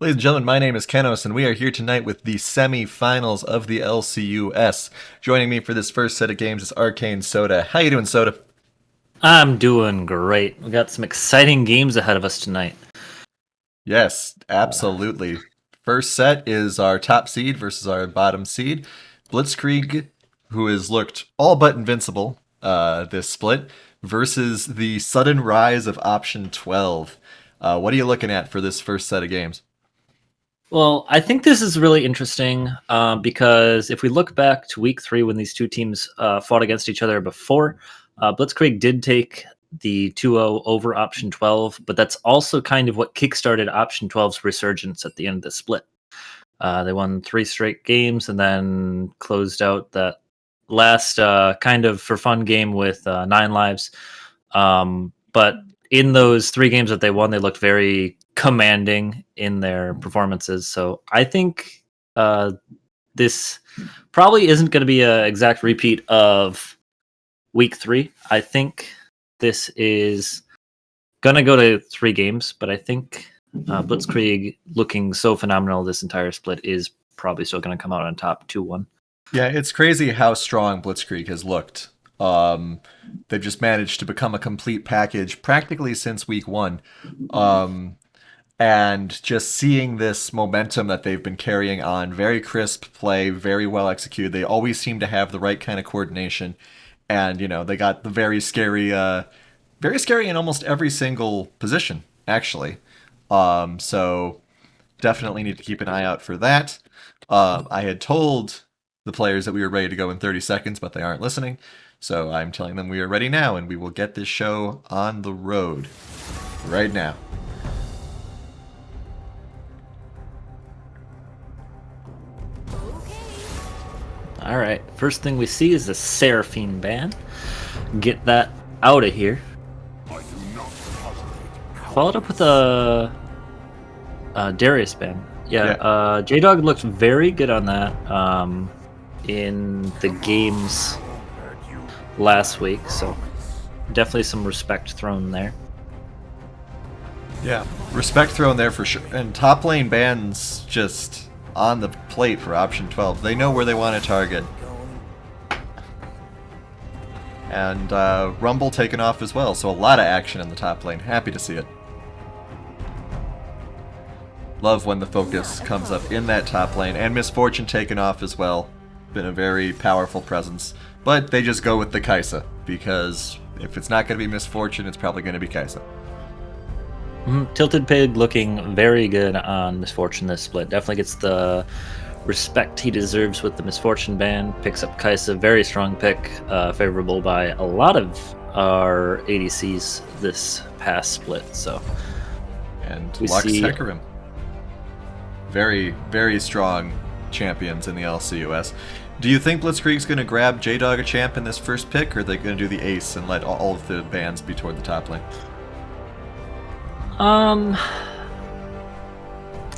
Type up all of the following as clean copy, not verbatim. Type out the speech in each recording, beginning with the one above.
Ladies and gentlemen, my name is Kenos, and we are here tonight with the semifinals of the LCUS. Joining me for this first set of games is Arcane Soda. How you doing, Soda? I'm doing great. We got some exciting games ahead of us tonight. Yes, absolutely. First set is our top seed versus our bottom seed. Blitzkrieg, who has looked all but invincible this split, versus the sudden rise of Option 12. What are you looking at for this first set of games? Well, I think this is really interesting because if we look back to week three when these two teams fought against each other before, Blitzkrieg did take the 2-0 over Option 12, but that's also kind of what kickstarted Option 12's resurgence at the end of the split. They won three straight games and then closed out that last kind of for fun game with 9 lives. But in those three games that they won, they looked very commanding in their performances. So I think this probably isn't going to be an exact repeat of week three. I think this is going to go to 3 games, but I think Blitzkrieg looking so phenomenal this entire split is probably still going to come out on top 2-1. Yeah, it's crazy how strong Blitzkrieg has looked. They've just managed to become a complete package practically since week one. Um, and just seeing this momentum that they've been carrying on, very crisp play, very well executed. They always seem to have the right kind of coordination. And, they got the very scary in almost every single position, actually. So definitely need to keep an eye out for that. I had told the players that we were ready to go in 30 seconds, but they aren't listening. So I'm telling them we are ready now, and we will get this show on the road right now. All right. First thing we see is the Seraphine ban. Get that out of here. Followed up with a Darius ban. Yeah, Yeah. J Dog looked very good on that in the games last week. So definitely some respect thrown there. Yeah. Respect thrown there for sure. And top lane bans just on the plate for option 12. They know where they want to target. And Rumble taken off as well, so a lot of action in the top lane. Happy to see it. Love when the focus comes up in that top lane. And Misfortune taken off as well. Been a very powerful presence. But they just go with the Kaisa, because if it's not going to be Misfortune, it's probably going to be Kaisa. Tilted Pig looking very good on Misfortune this split. Definitely gets the respect he deserves with the Misfortune ban. Picks up Kaisa, very strong pick, favorable by a lot of our ADCs this past split. So And we Lux see Hecarim. Very, very strong champions in the LCUS. Do you think Blitzkrieg's going to grab J-Dog a champ in this first pick, or are they going to do the ace and let all of the bans be toward the top lane?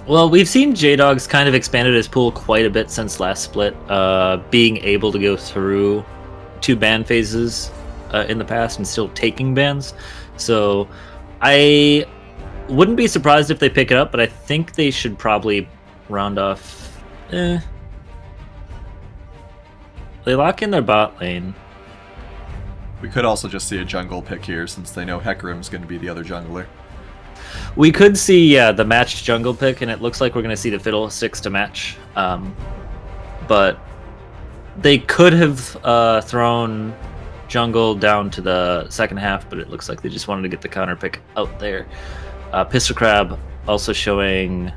Well, we've seen J-Dog's kind of expanded his pool quite a bit since last split, being able to go through 2 ban phases in the past and still taking bans. So I wouldn't be surprised if they pick it up, but I think they should probably round off. They lock in their bot lane. We could also just see a jungle pick here, since they know Hecarim's going to be the other jungler. We could see the matched jungle pick, and it looks like we're going to see the Fiddlesticks to match. But they could have thrown jungle down to the second half, but it looks like they just wanted to get the counter pick out there. Pistol Crab also showing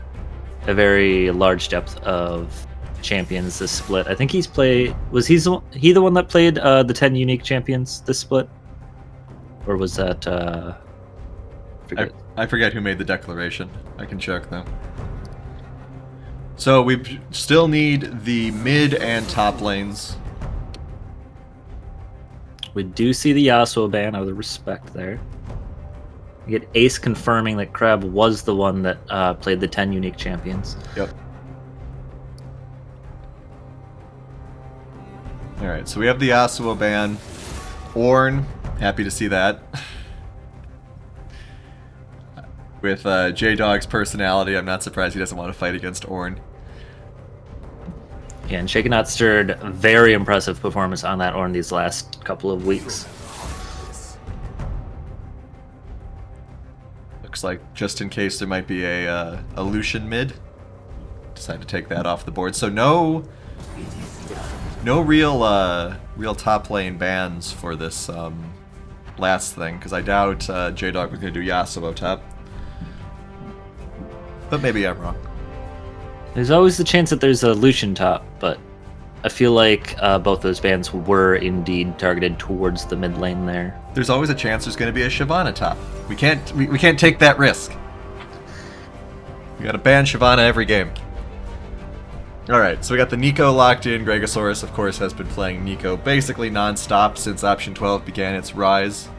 a very large depth of champions this split. I think he the one that played the 10 unique champions this split? Or was that... forget. I forget who made the declaration. I can check though. So we still need the mid and top lanes. We do see the Yasuo ban out of the respect there. We get Ace confirming that Crab was the one that played the 10 unique champions. Yep. Alright, so we have the Yasuo ban. Ornn, happy to see that. With J Dog's personality, I'm not surprised he doesn't want to fight against Ornn. Yeah, and Shaken Not Stirred, very impressive performance on that Ornn these last couple of weeks. Looks like just in case there might be a Lucian mid, decide to take that off the board. So no real top lane bans for this last thing, because I doubt J Dog was going to do Yasuo top. But maybe I'm wrong. There's always the chance that there's a Lucian top, but I feel like both those bans were indeed targeted towards the mid lane there. There's always a chance there's going to be a Shyvana top. We can't take that risk. We got to ban Shyvana every game. All right, so we got the Nico locked in. Gregosaurus, of course, has been playing Nico basically non-stop since Option 12 began its rise.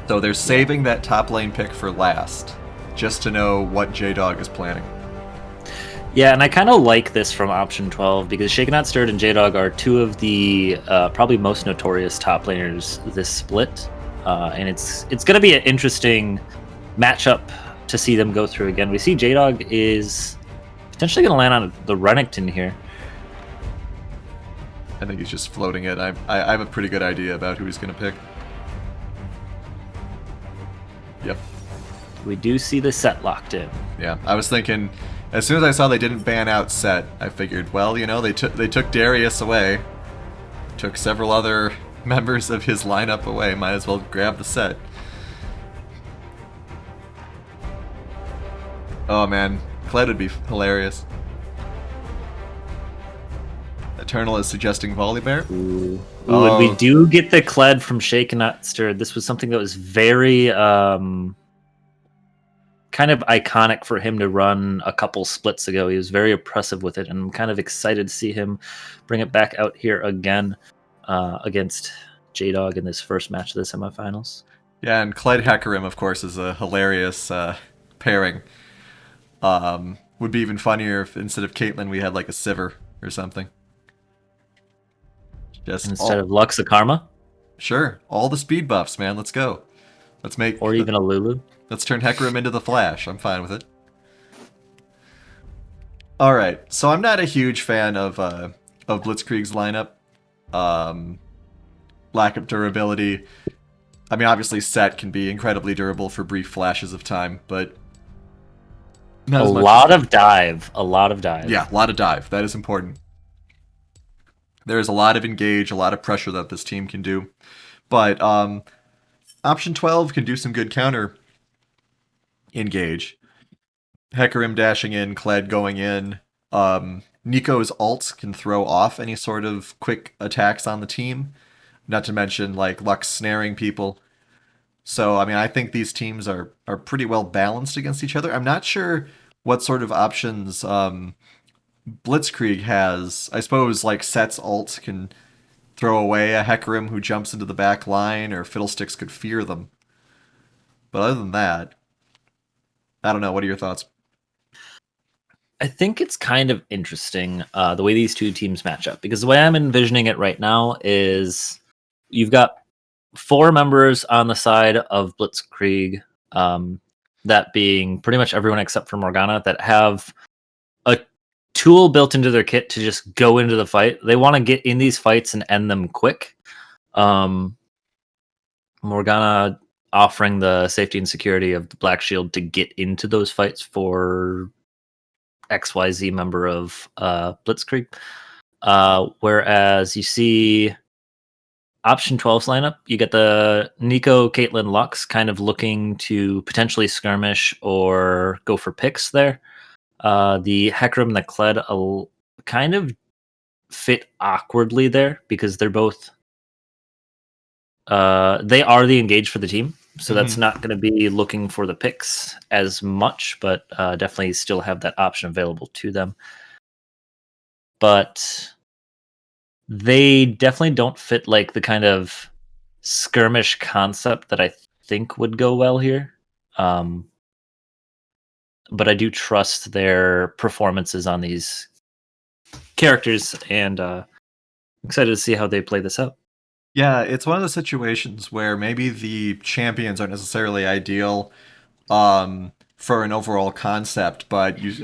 So they're saving that top lane pick for last, just to know what J-Dog is planning. Yeah, and I kind of like this from Option 12 because Shaken Not Stirred and J-Dog are two of the probably most notorious top laners this split. And it's going to be an interesting matchup to see them go through again. We see J-Dog is potentially going to land on the Renekton here. I think he's just floating it. I have a pretty good idea about who he's going to pick. Yep. We do see the set locked in. Yeah, I was thinking, as soon as I saw they didn't ban out Set, I figured, well, you know, they took Darius away, took several other members of his lineup away, might as well grab the Set. Oh man, Kled would be hilarious. Eternal is suggesting Volibear. Ooh, and we do get the Kled from Shaken Not Stirred. This was something that was very kind of iconic for him to run a couple splits ago. He was very oppressive with it, and I'm kind of excited to see him bring it back out here again against J-Dog in this first match of the semifinals. Yeah, and Kled Hecarim, of course, is a hilarious pairing. Would be even funnier if instead of Caitlyn we had like a Sivir or something. Just instead of Lux of Karma? Sure, all the speed buffs, man. Let's go. Let's make or even a Lulu. Let's turn Hecarim into the Flash. I'm fine with it. All right, so I'm not a huge fan of Blitzkrieg's lineup. Lack of durability. I mean, obviously, Set can be incredibly durable for brief flashes of time, but a lot of dive. A lot of dive. Yeah, a lot of dive. That is important. There is a lot of engage, a lot of pressure that this team can do. But Option 12 can do some good counter engage. Hecarim dashing in, Kled going in. Nico's ults can throw off any sort of quick attacks on the team. Not to mention, like, Lux snaring people. So, I mean, I think these teams are pretty well balanced against each other. I'm not sure what sort of options Blitzkrieg has. I suppose, like, Set's ult can throw away a Hecarim who jumps into the back line, or Fiddlesticks could fear them. But other than that, I don't know. What are your thoughts? I think it's kind of interesting the way these two teams match up, because the way I'm envisioning it right now is you've got 4 members on the side of Blitzkrieg, that being pretty much everyone except for Morgana, that have a tool built into their kit to just go into the fight. They want to get in these fights and end them quick. Morgana offering the safety and security of the Black Shield to get into those fights for XYZ member of Blitzkrieg. Whereas you see Option 12's lineup, you get the Nico, Caitlyn, Lux kind of looking to potentially skirmish or go for picks there. The Hecarim and the Kled kind of fit awkwardly there because they're both they are the engage for the team, so that's not going to be looking for the picks as much, but definitely still have that option available to them. But they definitely don't fit like the kind of skirmish concept that I think would go well here. But I do trust their performances on these characters, and excited to see how they play this out. Yeah, it's one of the situations where maybe the champions aren't necessarily ideal for an overall concept, but in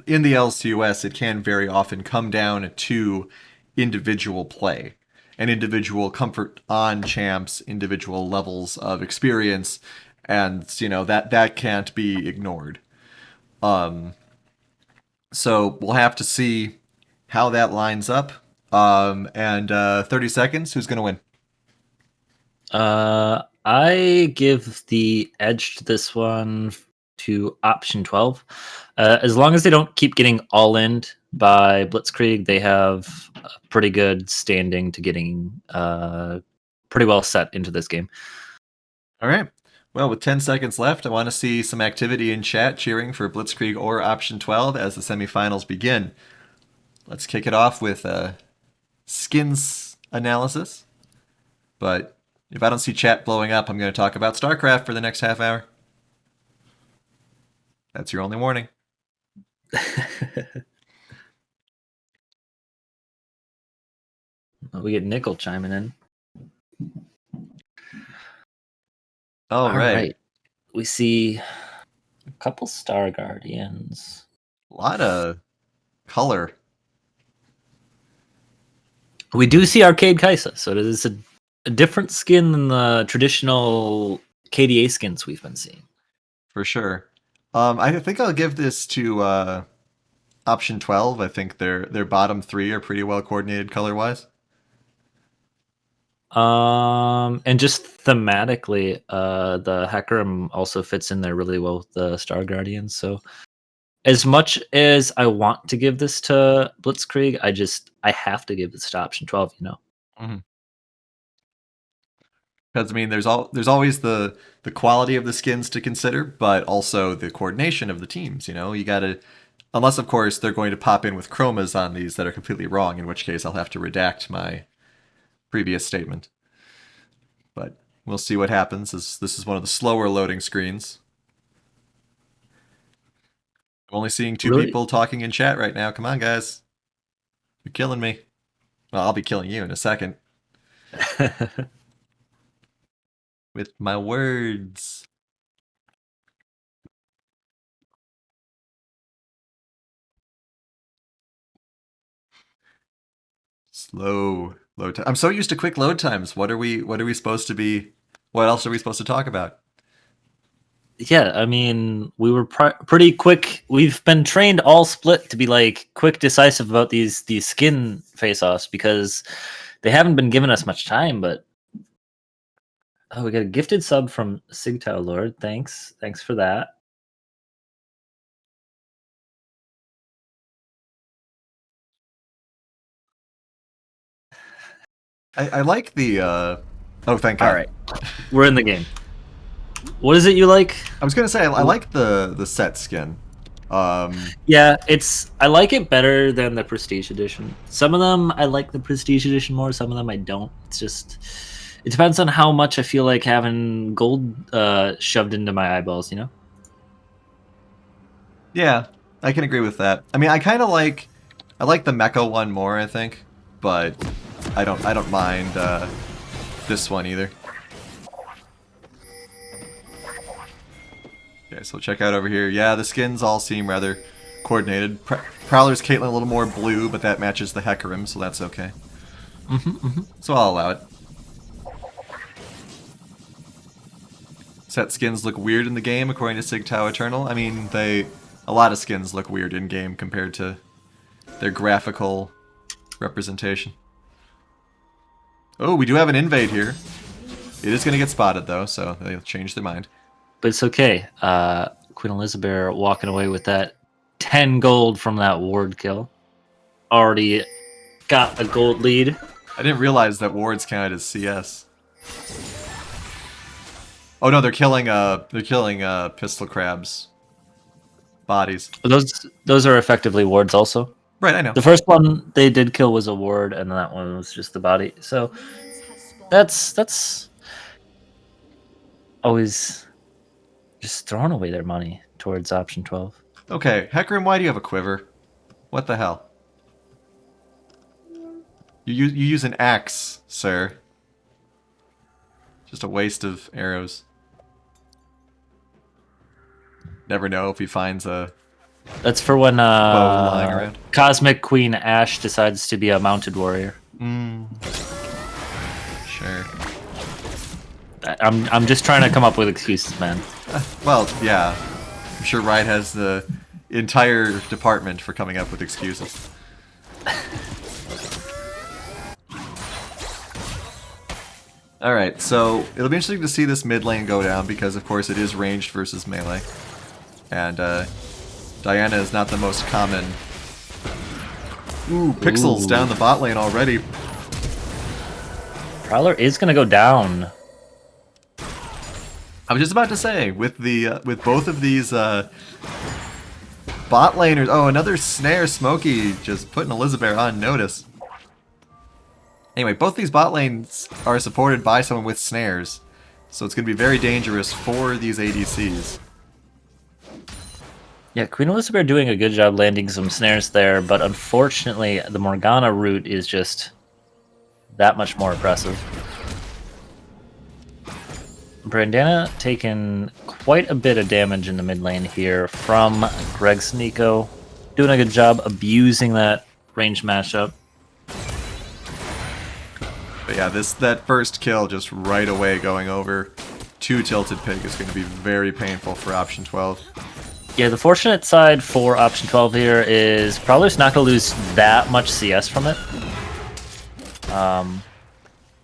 the LCUS, it can very often come down to individual play and individual comfort on champs, individual levels of experience, and that can't be ignored. Um, so we'll have to see how that lines up. And 30 seconds. Who's gonna win? I give the edge to this one to option 12. As long as they don't keep getting all in by Blitzkrieg, they have a pretty good standing to getting pretty well set into this game. All right. Well, with 10 seconds left, I want to see some activity in chat cheering for Blitzkrieg or Option 12 as the semifinals begin. Let's kick it off with a skins analysis. But if I don't see chat blowing up, I'm going to talk about StarCraft for the next half hour. That's your only warning. We get Nickel chiming in. All All right. right. We see a couple Star Guardians. A lot of color. We do see Arcade Kaisa, so it is a different skin than the traditional KDA skins we've been seeing. For sure. I think I'll give this to Option 12. I think their bottom three are pretty well coordinated color wise. And just thematically, the Hecarim also fits in there really well with the Star Guardians. So, as much as I want to give this to Blitzkrieg, I have to give this to Option 12. You know. Mm-hmm. Because I mean, there's always the quality of the skins to consider, but also the coordination of the teams. You got to, unless of course they're going to pop in with chromas on these that are completely wrong, in which case I'll have to redact my previous statement. But we'll see what happens. As this is one of the slower loading screens. I'm only seeing two Really? people talking in chat right now. Come on, guys, you're killing me. Well, I'll be killing you in a second with my words. Slow load time. I'm so used to quick load times. What are we supposed to be? What else are we supposed to talk about? Yeah, I mean, we were pretty quick. We've been trained all split to be like quick, decisive about these skin face-offs because they haven't been giving us much time. But oh, we got a gifted sub from Sigtao Lord. Thanks for that. I like the. Oh, thank All God. right, we're in the game. What is it you like? I was gonna say I like the set skin. Yeah, I like it better than the Prestige Edition. Some of them I like the Prestige Edition more. Some of them I don't. It depends on how much I feel like having gold shoved into my eyeballs. You know. Yeah, I can agree with that. I mean, I like the mecha one more, I think, but I don't mind this one either. Okay, so check out over here. Yeah, the skins all seem rather coordinated. Prowler's Caitlyn a little more blue, but that matches the Hecarim, so that's okay. So I'll allow it. Set skins look weird in the game, according to Sigtao Eternal. I mean, a lot of skins look weird in game compared to their graphical representation. Oh, we do have an invade here. It is going to get spotted though, so they'll change their mind. But it's okay. Queen Elizabeth walking away with that 10 gold from that ward kill. Already got a gold lead. I didn't realize that wards counted as CS. Oh no, they're killing pistol crabs bodies. Those are effectively wards also. Right, I know. The first one they did kill was a ward, and that one was just the body. So that's always just throwing away their money towards option 12. Okay, Hecarim, why do you have a quiver? What the hell? You use an axe, sir. Just a waste of arrows. Never know if he finds a That's for when bow lying around. Cosmic Queen Ash decides to be a mounted warrior. Sure. I'm just trying to come up with excuses, man. Well, yeah. I'm sure Riot has the entire department for coming up with excuses. Alright, so it'll be interesting to see this mid lane go down because, of course, it is ranged versus melee. And Diana is not the most common. Ooh, Pixels down the bot lane already. Prowler is going to go down. I was just about to say, with the with both of these bot laners. Oh, another snare. Smokey just putting Elizabeth on notice. Anyway, both these bot lanes are supported by someone with snares, so it's going to be very dangerous for these ADCs. Yeah, Queen Elizabeth doing a good job landing some snares there, but unfortunately the Morgana route is just that much more oppressive. Brandana taking quite a bit of damage in the mid lane here from Greg's Nico. Doing a good job abusing that range matchup. But yeah, that first kill just right away going over 2 Tilted Pig is going to be very painful for option 12. Yeah, the fortunate side for option 12 here is Prowler's not going to lose that much CS from it.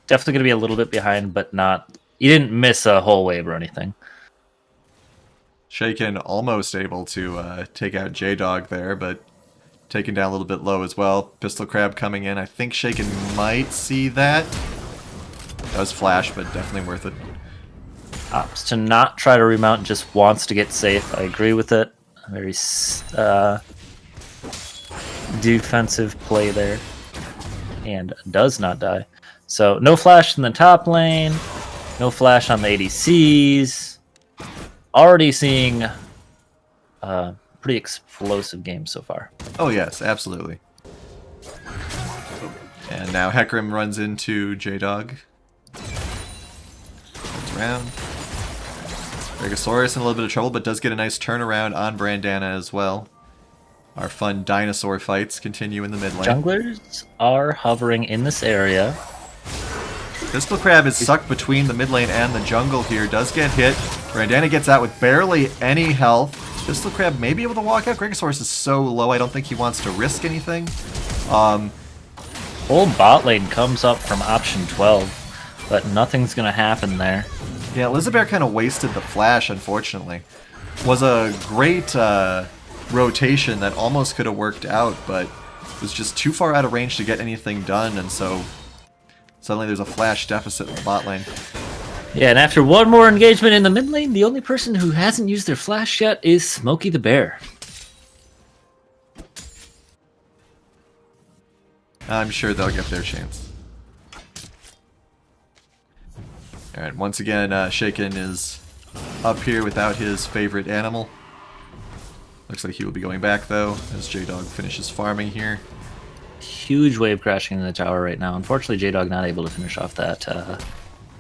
Definitely going to be a little bit behind, but not... You didn't miss a whole wave or anything. Shaken almost able to take out J-Dog there, but taken down a little bit low as well. Pistol Crab coming in. I think Shaken might see that. That was flash, but definitely worth it. Opts to not try to remount, just wants to get safe. I agree with it. A very defensive play there. And does not die. So no flash in the top lane. No flash on the ADCs. Already seeing pretty explosive game so far. Oh yes, absolutely. And now Hecarim runs into J-Dog. Turns around. Regosaurus in a little bit of trouble, but does get a nice turnaround on Brandana as well. Our fun dinosaur fights continue in the mid lane. Junglers are hovering in this area. Pistol Crab is sucked between the mid lane and the jungle here. Does get hit. Brandana gets out with barely any health. Pistol Crab may be able to walk out. Gregosaurus is so low, I don't think he wants to risk anything. Whole bot lane comes up from option 12, but nothing's going to happen there. Yeah, Elizabeth kind of wasted the flash, unfortunately. Was a great rotation that almost could have worked out, but was just too far out of range to get anything done, and so suddenly there's a flash deficit in the bot lane. Yeah, and after one more engagement in the mid lane, the only person who hasn't used their flash yet is Smokey the Bear. I'm sure they'll get their chance. Alright, once again, Shaken is up here without his favorite animal. Looks like he will be going back, though, as J-Dog finishes farming here. Huge wave crashing in the tower right now. Unfortunately, J-Dog not able to finish off that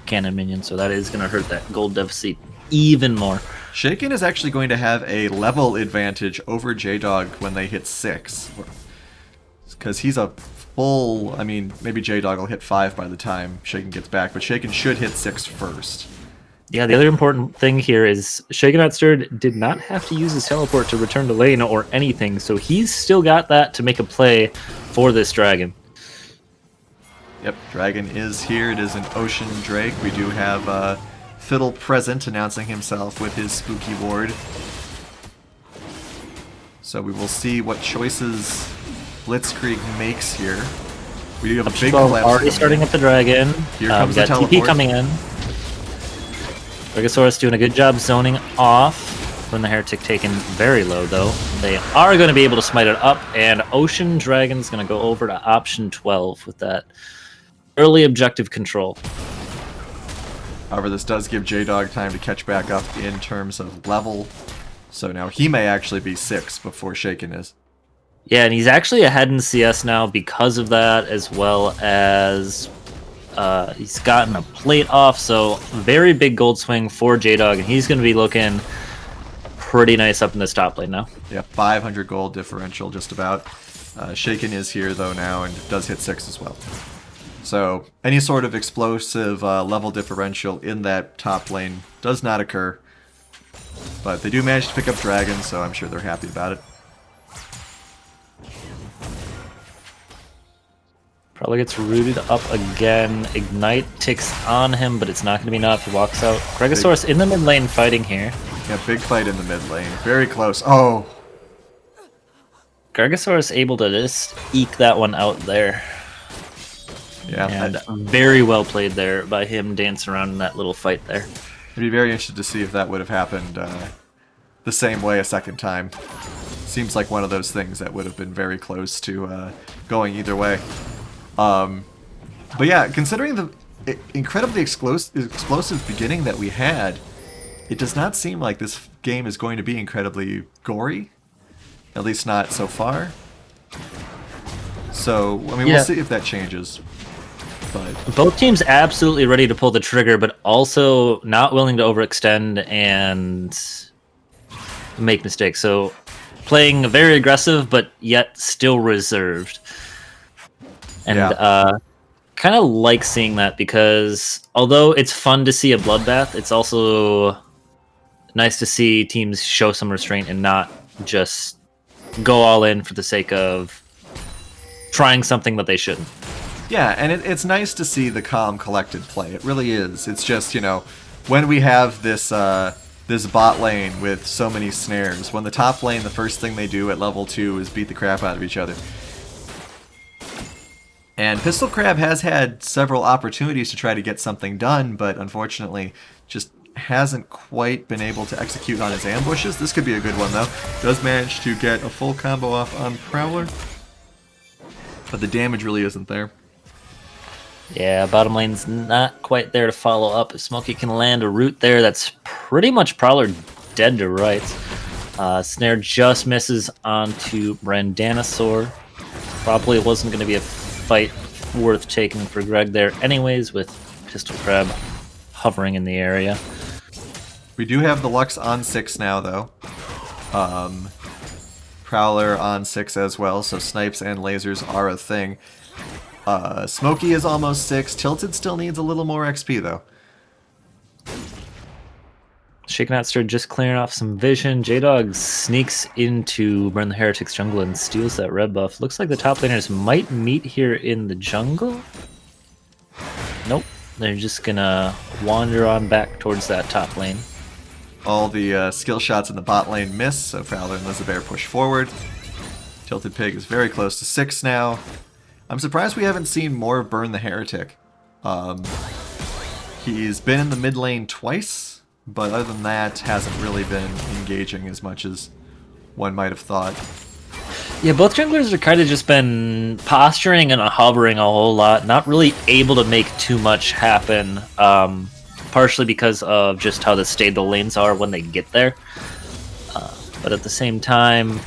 cannon minion, so that is going to hurt that gold deficit even more. Shaken is actually going to have a level advantage over J-Dog when they hit 6. Because he's a full... I mean, maybe J-Dog will hit 5 by the time Shaken gets back, but Shaken should hit 6 first. Yeah, the other important thing here is Shaken Outstirred did not have to use his teleport to return to lane or anything, so he's still got that to make a play for this dragon. Yep, dragon is here. It is an Ocean Drake. We do have Fiddle present, announcing himself with his spooky ward. So we will see what choices Blitzkrieg makes here. We do have a big collapse. Already starting up the dragon. Here comes we the got teleport. TP coming in. Regosaurus doing a good job zoning off. When the Heretic taken very low, though. They are going to be able to smite it up, and Ocean Dragon's going to go over to option 12 with that early objective control. However, this does give J-Dog time to catch back up in terms of level. So now he may actually be 6 before Shaken is. Yeah, and he's actually ahead in CS now because of that, as well as He's gotten a plate off, so very big gold swing for J-Dog, and he's going to be looking pretty nice up in this top lane now. Yeah, 500 gold differential just about. Shaken is here though now and does hit 6 as well. So any sort of explosive level differential in that top lane does not occur. But they do manage to pick up Dragon, so I'm sure they're happy about it. Probably gets rooted up again. Ignite ticks on him, but it's not going to be enough. He walks out. Gregosaurus in the mid lane fighting here. Yeah, big fight in the mid lane. Very close. Oh! Gregosaurus able to just eke that one out there. Yeah. And very well played there by him dancing around in that little fight there. I'd be very interested to see if that would have happened the same way a second time. Seems like one of those things that would have been very close to going either way. But yeah, considering the incredibly explosive beginning that we had, it does not seem like this game is going to be incredibly gory. At least not so far. So, I mean, we'll see if that changes. But both teams absolutely ready to pull the trigger, but also not willing to overextend and make mistakes. So playing very aggressive, but yet still reserved. And kind of like seeing that, because although it's fun to see a bloodbath, it's also nice to see teams show some restraint and not just go all in for the sake of trying something that they shouldn't. Yeah, and it's nice to see the calm, collected play. It really is. It's just, you know, when we have this this bot lane with so many snares, when the top lane, the first thing they do at level 2 is beat the crap out of each other. And Pistol Crab has had several opportunities to try to get something done, but unfortunately just hasn't quite been able to execute on his ambushes. This could be a good one, though. Does manage to get a full combo off on Prowler, but the damage really isn't there. Yeah, bottom lane's not quite there to follow up. If Smokey can land a root there, that's pretty much Prowler dead to rights. Snare just misses onto Brandanosaur. Probably wasn't going to be a fight worth taking for Greg there anyways, with Pistol Crab hovering in the area. We do have the Lux on 6 now, though. Prowler on 6 as well, so snipes and lasers are a thing. Smokey is almost 6. Tilted still needs a little more XP, though. Shaken Out Stir just clearing off some vision. J-Dog sneaks into Burn the Heretic's jungle and steals that red buff. Looks like the top laners might meet here in the jungle. Nope. They're just gonna wander on back towards that top lane. All the skill shots in the bot lane miss, so Prowler and Lizabear push forward. Tilted Pig is very close to 6 now. I'm surprised we haven't seen more of Burn the Heretic. He's been in the mid lane twice, but other than that, hasn't really been engaging as much as one might have thought. Yeah, both junglers are kind of just been posturing and hovering a whole lot, not really able to make too much happen, partially because of just how the state of the lanes are when they get there. But at the same time,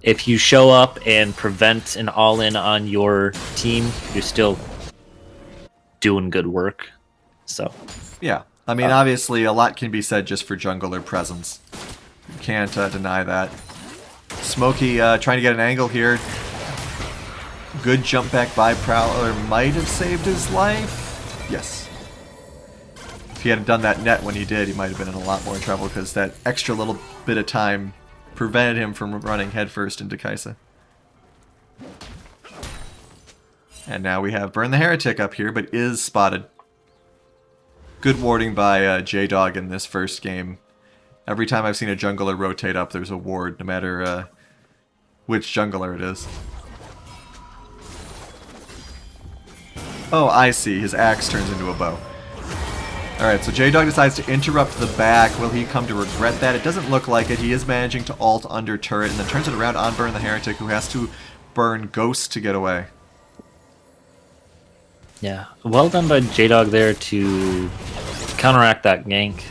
if you show up and prevent an all-in on your team, you're still doing good work. So yeah, I mean, obviously a lot can be said just for jungler presence. You can't deny that. Smokey trying to get an angle here. Good jump back by Prowler. Might have saved his life. Yes. If he hadn't done that net when he did, he might have been in a lot more trouble, because that extra little bit of time prevented him from running headfirst into Kaisa. And now we have Burn the Heretic up here, but is spotted. Good warding by J-Dog in this first game. Every time I've seen a jungler rotate up, there's a ward, no matter which jungler it is. Oh, I see. His axe turns into a bow. Alright, so J-Dog decides to interrupt the back. Will he come to regret that? It doesn't look like it. He is managing to ult under turret and then turns it around on Burn the Heretic, who has to burn Ghost to get away. yeah, well done by J-Dog there to counteract that gank.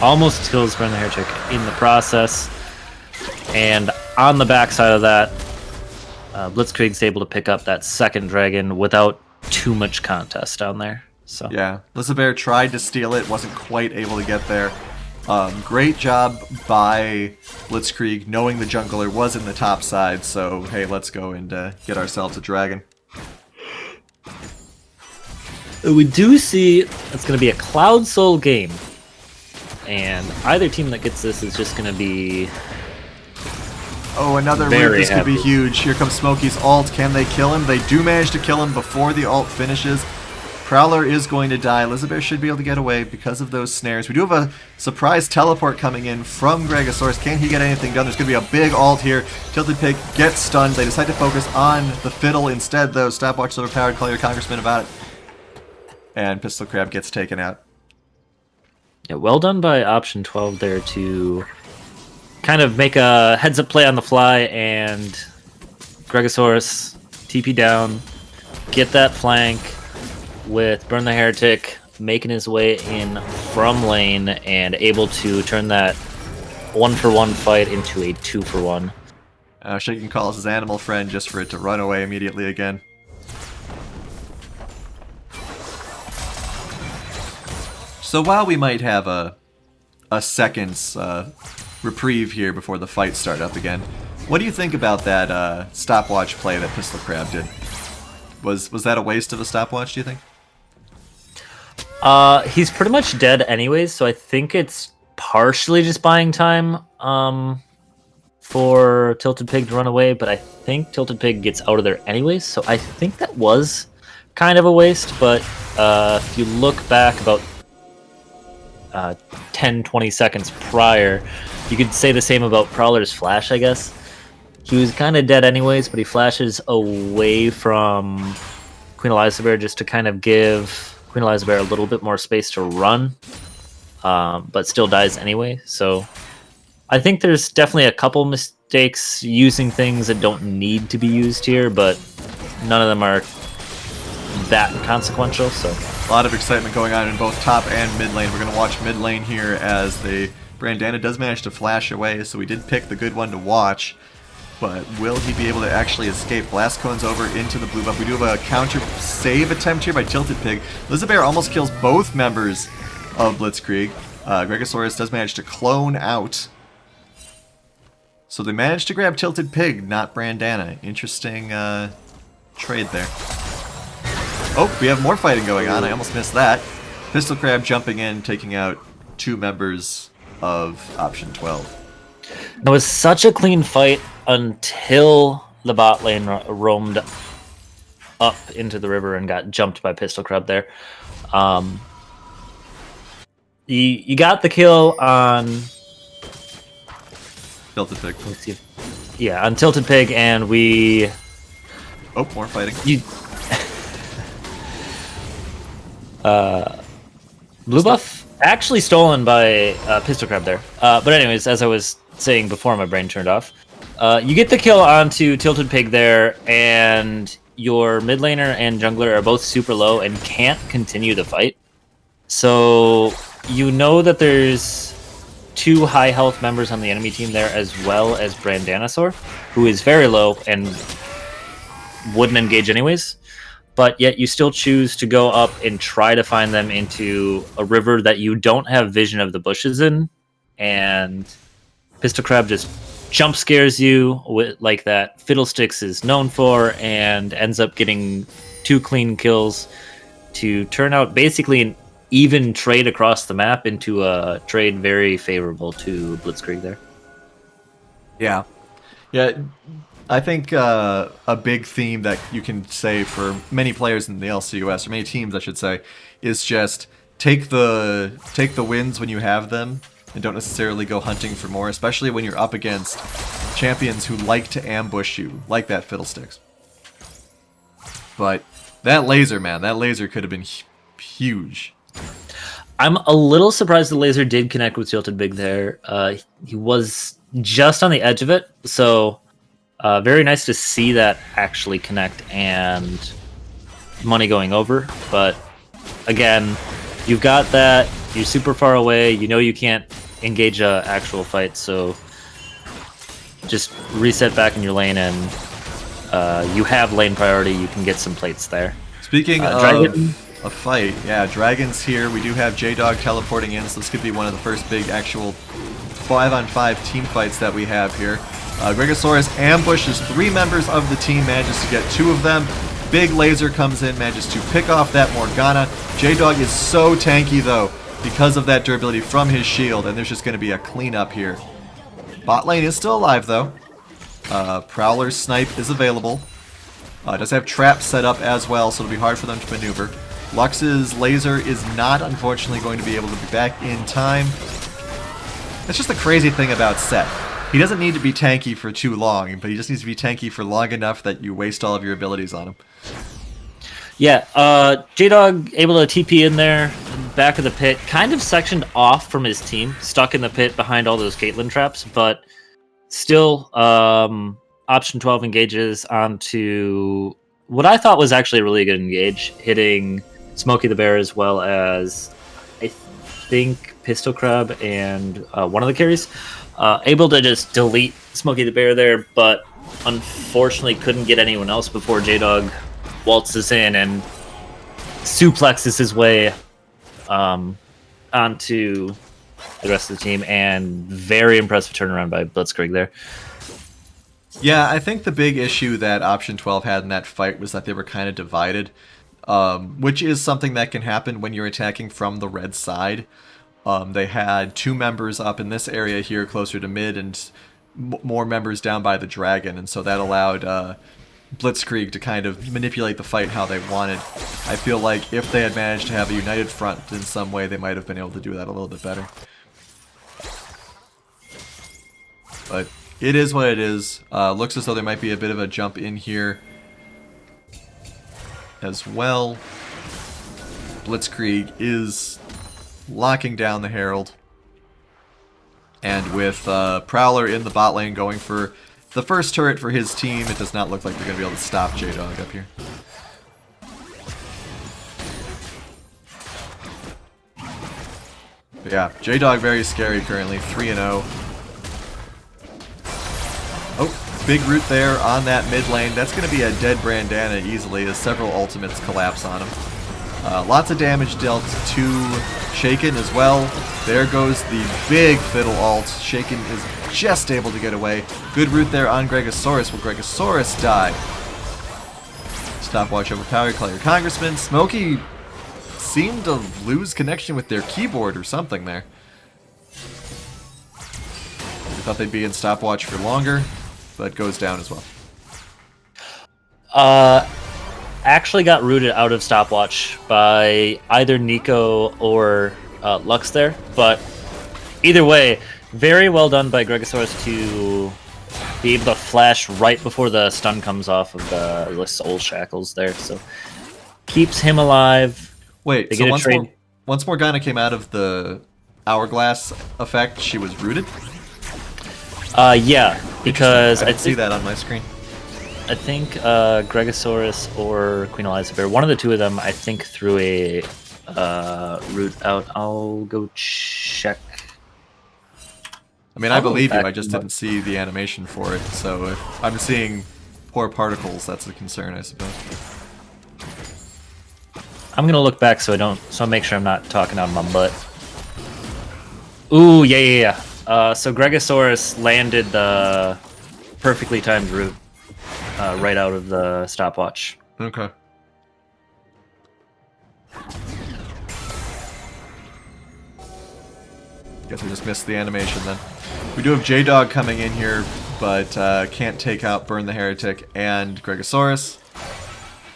Almost kills Burn the Heretic in the process. And on the backside of that, Blitzkrieg's able to pick up that second dragon without too much contest down there. So Yeah, Lizabear tried to steal it, wasn't quite able to get there. Great job by Blitzkrieg, knowing the jungler was in the top side, so hey, let's go and get ourselves a dragon. we do see it's going to be a Cloud Soul game. And either team that gets this is just going to be... Oh, another root. This could be huge. Here comes Smokey's ult. Can they kill him? They do manage to kill him before the ult finishes. Prowler is going to die. Lizabear should be able to get away because of those snares. We do have a surprise teleport coming in from Gregosaurus. Can he get anything done? There's going to be a big ult here. Tilted Pig gets stunned. They decide to focus on the fiddle instead, though. Stopwatch is overpowered. Call your congressman about it. And Pistol Crab gets taken out. Yeah, well done by option 12 there to kind of make a heads-up play on the fly, and Gregosaurus TP down, get that flank with Burn the Heretic making his way in from lane and able to turn that 1-for-1 fight into a 2-for-1. Shaken calls his animal friend just for it to run away immediately again. So while we might have a second's reprieve here before the fight start up again, what do you think about that stopwatch play that Pistol Crab did? Was that a waste of a stopwatch, do you think? He's pretty much dead anyways, so I think it's partially just buying time for Tilted Pig to run away, but I think Tilted Pig gets out of there anyways, so I think that was kind of a waste, but if you look back about 10-20 seconds prior, you could say the same about Prowler's flash, I guess. He was kind of dead anyways, but he flashes away from Queen Elizabear just to kind of give Queen Elizabear a little bit more space to run, but still dies anyway. So I think there's definitely a couple mistakes using things that don't need to be used here, but none of them are that consequential. So a lot of excitement going on in both top and mid lane. We're going to watch mid lane here as the Brandana does manage to flash away, so we did pick the good one to watch. But will he be able to actually escape? Blast Cone's over into the blue buff. We do have a counter save attempt here by Tilted Pig. Lizabear almost kills both members of Blitzkrieg. Gregosaurus does manage to clone out. So they managed to grab Tilted Pig, not Brandana. Interesting trade there. Oh, we have more fighting going on. I almost missed that. Pistol Crab jumping in, taking out 2 members of option 12. It was such a clean fight until the bot lane roamed up into the river and got jumped by Pistol Crab there. You got the kill on Tilted Pig. Let's see. Yeah, on Tilted Pig, and we... Oh, more fighting. Blue buff actually stolen by Pistol Crab there. But anyways, as I was saying before my brain turned off, you get the kill onto Tilted Pig there, and your mid laner and jungler are both super low and can't continue the fight. So you know that there's 2 high health members on the enemy team there, as well as Brandanasaur, who is very low and wouldn't engage anyways. But yet you still choose to go up and try to find them into a river that you don't have vision of the bushes in, and Pistol Crab just jump scares you with, like that Fiddlesticks is known for, and ends up getting 2 clean kills to turn out basically an even trade across the map into a trade very favorable to Blitzkrieg there. Yeah. Yeah. I think a big theme that you can say for many players in the LCUS, or many teams I should say, is just take the wins when you have them and don't necessarily go hunting for more, especially when you're up against champions who like to ambush you, like that Fiddlesticks. But that laser, man, that laser could have been huge. I'm a little surprised the laser did connect with Tilted Big there. He was just on the edge of it, so very nice to see that actually connect and money going over. But again, you've got that, you're super far away, you know you can't engage a actual fight, so just reset back in your lane, and you have lane priority, you can get some plates there. Speaking of Dragon. a fight, yeah, Dragon's here. We do have J-Dog teleporting in, so this could be one of the first big actual 5-on-5 team fights that we have here. Gregosaurus ambushes 3 members of the team, manages to get 2 of them. Big laser comes in, manages to pick off that Morgana. J-Dog is so tanky, though, because of that durability from his shield, and there's just going to be a cleanup here. Bot lane is still alive, though. Prowler's snipe is available. Does have traps set up as well, so it'll be hard for them to maneuver. Lux's laser is not, unfortunately, going to be able to be back in time. That's just the crazy thing about Set. He doesn't need to be tanky for too long, but he just needs to be tanky for long enough that you waste all of your abilities on him. Yeah, J-Dog able to TP in there, back of the pit, kind of sectioned off from his team, stuck in the pit behind all those Caitlyn traps, but still, option 12 engages onto what I thought was actually a really good engage, hitting Smokey the Bear as well as, I think, Pistol Crab and one of the carries. Able to just delete Smokey the Bear there, but unfortunately couldn't get anyone else before J-Dog waltzes in and suplexes his way onto the rest of the team, and very impressive turnaround by Blitzkrieg there. Yeah, I think the big issue that Option 12 had in that fight was that they were kind of divided, which is something that can happen when you're attacking from the red side. They had 2 members up in this area here closer to mid and more members down by the dragon, and so that allowed Blitzkrieg to kind of manipulate the fight how they wanted. I feel like if they had managed to have a united front in some way, they might have been able to do that a little bit better. But it is what it is. Looks as though there might be a bit of a jump in here as well. Blitzkrieg is locking down the Herald. And with Prowler in the bot lane going for the first turret for his team, it does not look like they're going to be able to stop J-Dog up here. But yeah, J-Dog very scary currently, 3-0. Oh, big root there on that mid lane. That's going to be a dead Brandana easily as several ultimates collapse on him. Lots of damage dealt to Shaken as well. There goes the big Fiddle ult. Shaken is just able to get away. Good root there on Gregosaurus. Will Gregosaurus die? Stopwatch overpowered. Call your Congressman. Smokey seemed to lose connection with their keyboard or something there. I thought they'd be in stopwatch for longer, but goes down as well. Actually got rooted out of stopwatch by either Nico or Lux there, but either way, very well done by Gregosaurus to be able to flash right before the stun comes off of the soul shackles there, so keeps him alive. Wait, so once Morgana came out of the hourglass effect, she was rooted? Yeah, because I didn't see that on my screen. I think Gregosaurus or Queen Elizabeth, one of the two of them, I think threw a root out. I'll go check. I mean, I believe you, I just didn't see the animation for it, so if I'm seeing poor particles, that's a concern, I suppose. I'm gonna look back so I make sure I'm not talking out of my butt. Ooh, yeah. So Gregosaurus landed the perfectly timed root right out of the stopwatch. Okay. Guess I just missed the animation then. We do have J-Dog coming in here, but can't take out Burn the Heretic and Gregosaurus.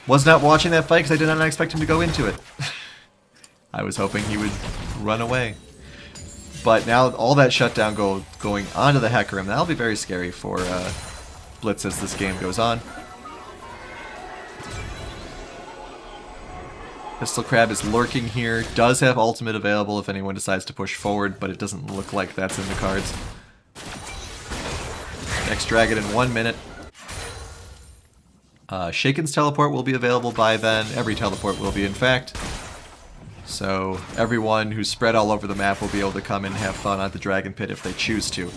Was not watching that fight because I did not expect him to go into it. I was hoping he would run away. But now all that shutdown going onto the Hecarim, that'll be very scary for Blitz as this game goes on. Pistol Crab is lurking here, does have ultimate available if anyone decides to push forward, but it doesn't look like that's in the cards. Next dragon in 1 minute. Shaken's teleport will be available by then. Every teleport will be, in fact. So everyone who's spread all over the map will be able to come in and have fun at the Dragon Pit if they choose to.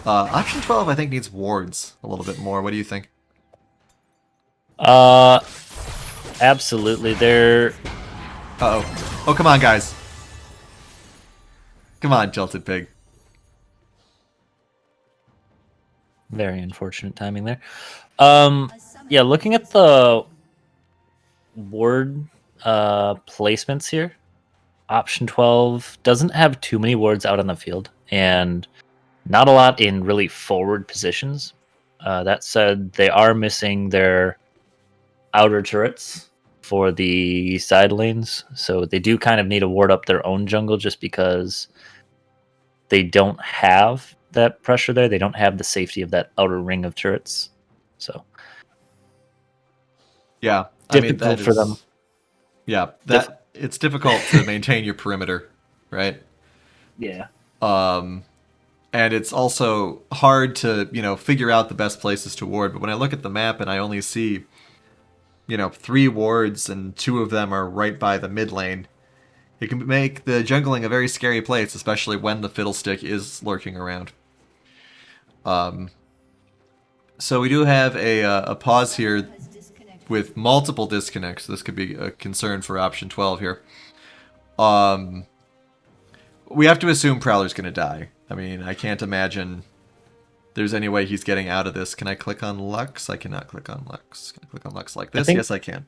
Option 12, I think, needs wards a little bit more. What do you think? Absolutely. They're Uh-oh. Oh, come on, guys. Come on, Tilted Pig. very unfortunate timing there. Yeah, looking at the ward placements here, option 12 doesn't have too many wards out on the field and not a lot in really forward positions. That said, they are missing their outer turrets for the side lanes, so they do kind of need to ward up their own jungle just because they don't have that pressure there. They don't have the safety of that outer ring of turrets. So Yeah, I mean, difficult that for them. is... Yeah, Diff- that it's difficult to maintain your perimeter, right? yeah. Um, and it's also hard to, figure out the best places to ward. But when I look at the map and I only see, 3 wards and 2 of them are right by the mid lane, it can make the jungling a very scary place, especially when the fiddlestick is lurking around. So we do have a pause here with multiple disconnects. This could be a concern for option 12 here. We have to assume Prowler's going to die. I mean, I can't imagine there's any way he's getting out of this. Can I click on Lux? I cannot click on Lux. Can I click on Lux like I this? think Yes, I can.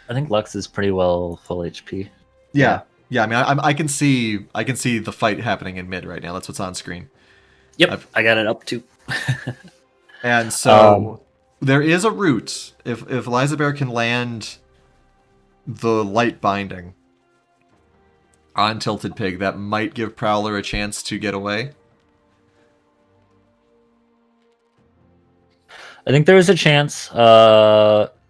I think Lux is pretty well full HP. Yeah, yeah. I mean, I can see the fight happening in mid right now. That's what's on screen. Yep, I got it up too. And so there is a route if Eliza Bear can land the light binding on Tilted Pig, that might give Prowler a chance to get away. I think there is a chance.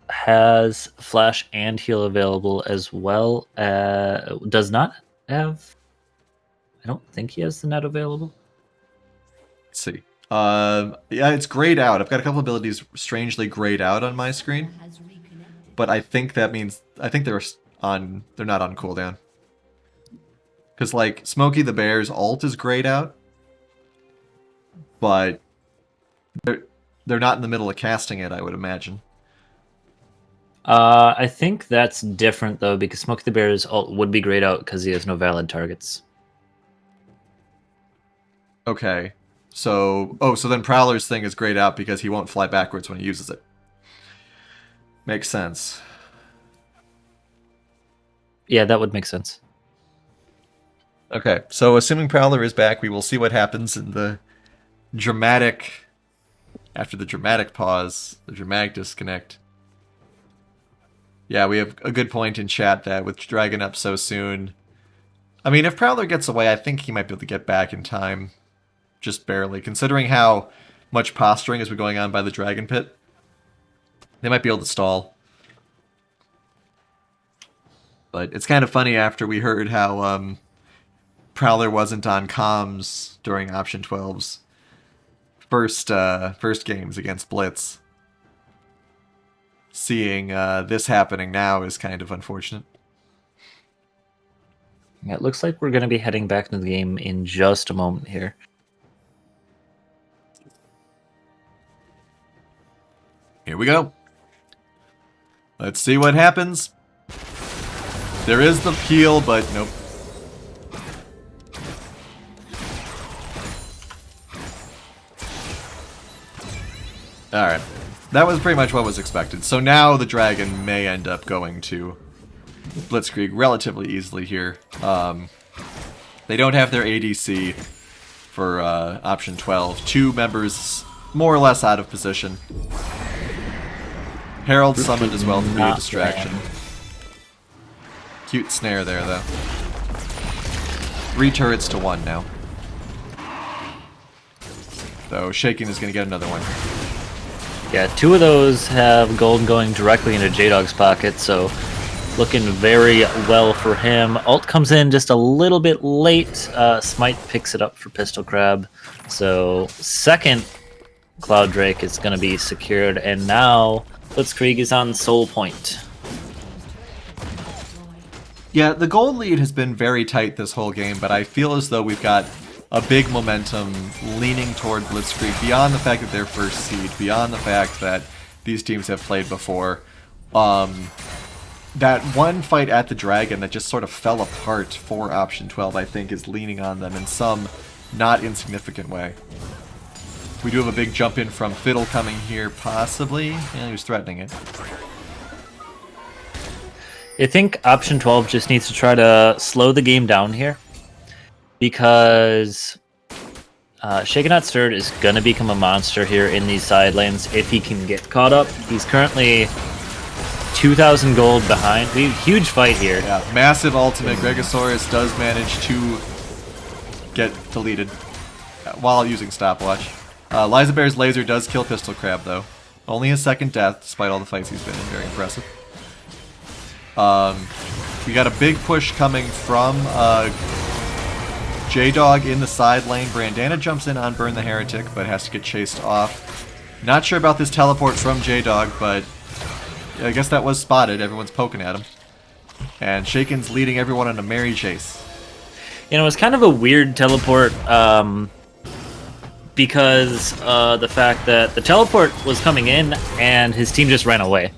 Has flash and heal available as well. Does not have. I don't think he has the net available. Let's see. Yeah, it's grayed out. I've got a couple abilities strangely grayed out on my screen, but I think that means they're not on cooldown. Because like Smokey the Bear's ult is grayed out, but they're not in the middle of casting it, I would imagine. I think that's different though because Smokey the Bear's ult would be grayed out because he has no valid targets. Okay. So then Prowler's thing is grayed out because he won't fly backwards when he uses it. Makes sense. Yeah, that would make sense. Okay, so assuming Prowler is back, we will see what happens in after the dramatic pause, the dramatic disconnect. Yeah, we have a good point in chat that with Dragon up so soon. I mean, if Prowler gets away, I think he might be able to get back in time. Just barely, considering how much posturing has been going on by the Dragon Pit. They might be able to stall. But it's kind of funny after we heard how Prowler wasn't on comms during Option 12's first games against Blitz. Seeing this happening now is kind of unfortunate. Yeah, it looks like we're going to be heading back into the game in just a moment here. Here we go. Let's see what happens. There is the heal, but nope. Alright. That was pretty much what was expected. So now the dragon may end up going to Blitzkrieg relatively easily here. They don't have their ADC for option 12. 2 members more or less out of position. Herald summoned as well to be a distraction. Cute snare there, though. 3 turrets to 1 now. So Shaking is going to get another one. Yeah, 2 of those have gold going directly into J-Dog's pocket, so looking very well for him. Ult comes in just a little bit late. Smite picks it up for Pistol Crab. So second Cloud Drake is going to be secured, and now Blitzkrieg is on Soul Point. Yeah, the gold lead has been very tight this whole game, but I feel as though we've got a big momentum leaning toward Blitzkrieg beyond the fact that they're first seed, beyond the fact that these teams have played before. that one fight at the Dragon that just sort of fell apart for Option 12, I think, is leaning on them in some not insignificant way. We do have a big jump in from Fiddle coming here, possibly. Yeah, he was threatening it. I think Option 12 just needs to try to slow the game down here, because Shaken Not Stirred is going to become a monster here in these side lanes if he can get caught up. He's currently 2,000 gold behind. Huge fight here. Yeah, massive ultimate. Gregosaurus does manage to get deleted while using stopwatch. Liza Bear's laser does kill Pistol Crab, though. Only his second death, despite all the fights he's been in. Very impressive. We got a big push coming from J-Dog in the side lane. Brandana jumps in on Burn the Heretic, but has to get chased off. Not sure about this teleport from J-Dog, but I guess that was spotted. Everyone's poking at him. And Shaken's leading everyone on a merry chase. You know, it's kind of a weird teleport, because the fact that the teleport was coming in and his team just ran away.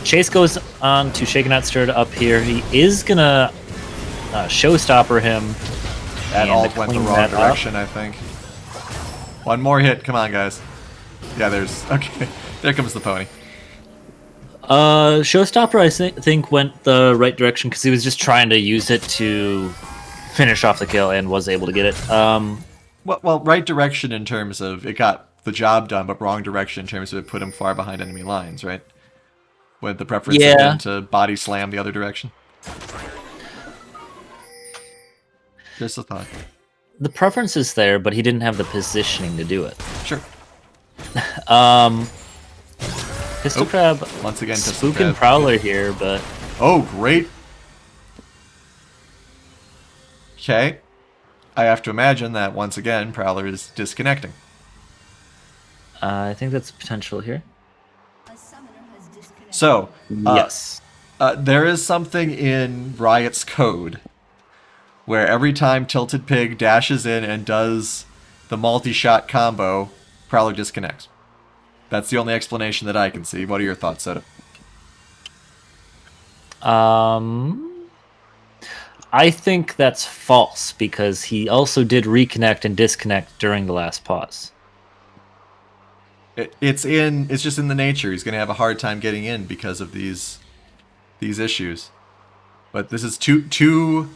Chase goes on to Shaken Not Stirred up here. He is gonna showstopper him. That ult went the wrong direction, I think. One more hit. Come on, guys. Yeah, there's... Okay. There comes the pony. Showstopper, I think, went the right direction because he was just trying to use it to finish off the kill and was able to get it. Well, right direction in terms of it got the job done, but wrong direction in terms of it put him far behind enemy lines, right? With the preference had been to body slam the other direction. Just a thought. The preference is there, but he didn't have the positioning to do it. Sure. Pistol Crab once again, spooking Prowler here, but... Oh, great. Okay. I have to imagine that once again, Prowler is disconnecting. I think that's potential here. So, yes. There is something in Riot's code where every time Tilted Pig dashes in and does the multi-shot combo, Prowler disconnects. That's the only explanation that I can see. What are your thoughts, Soda? I think that's false because he also did reconnect and disconnect during the last pause. It's just in the nature. He's going to have a hard time getting in because of these issues. But this is two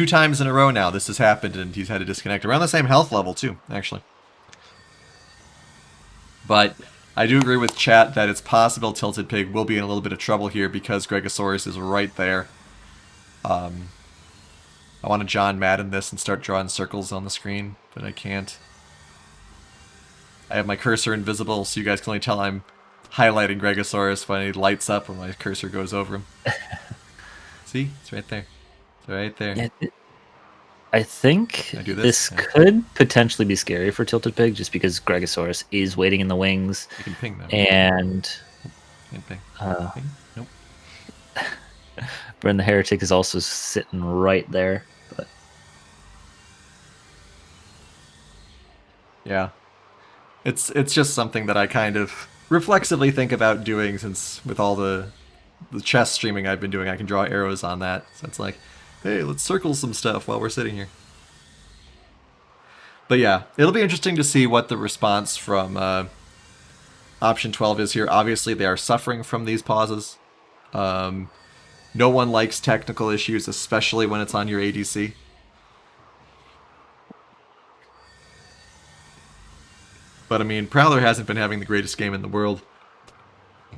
times in a row now this has happened, and he's had to disconnect. Around the same health level, too, actually. But I do agree with chat that it's possible Tilted Pig will be in a little bit of trouble here because Gregosaurus is right there. I want to John Madden this and start drawing circles on the screen, but I can't. I have my cursor invisible, so you guys can only tell I'm highlighting Gregosaurus when he lights up when my cursor goes over him. See? It's right there. It's right there. Yeah, I think this could potentially be scary for Tilted Pig just because Gregosaurus is waiting in the wings. You can ping them. And... Ping. Nope. Burn the Heretic is also sitting right there. But yeah. It's just something that I kind of reflexively think about doing, since with all the chess streaming I've been doing, I can draw arrows on that. So it's like, hey, let's circle some stuff while we're sitting here. But yeah, it'll be interesting to see what the response from Option 12 is here. Obviously, they are suffering from these pauses. No one likes technical issues, especially when it's on your ADC. But I mean, Prowler hasn't been having the greatest game in the world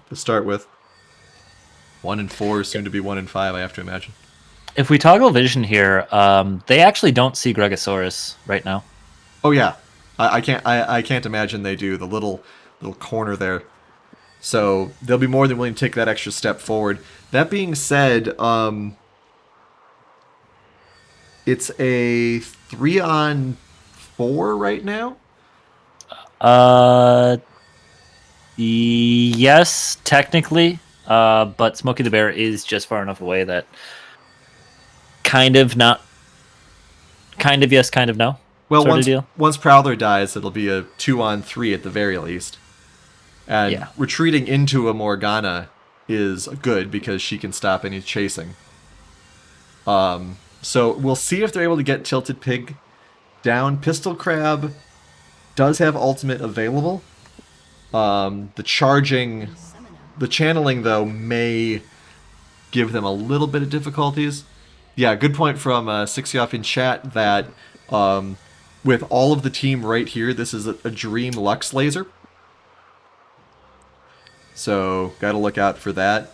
to start with. 1-4, soon to be 1-5, I have to imagine. If we toggle vision here, they actually don't see Gregosaurus right now. Oh yeah, I can't imagine they do. The little corner there. So they'll be more than willing to take that extra step forward. That being said, it's a 3-on-4 right now. Yes, technically, but Smokey the Bear is just far enough away that kind of not, kind of yes, kind of no. Well, once Prowler dies, it'll be a 2-on-3 at the very least. And retreating into a Morgana is good because she can stop any chasing. So we'll see if they're able to get Tilted Pig down. Pistol Crab does have ultimate available. The channeling though may give them a little bit of difficulties. Yeah, good point from Sixioff in chat that with all of the team right here, this is a Dream Lux laser. So gotta look out for that.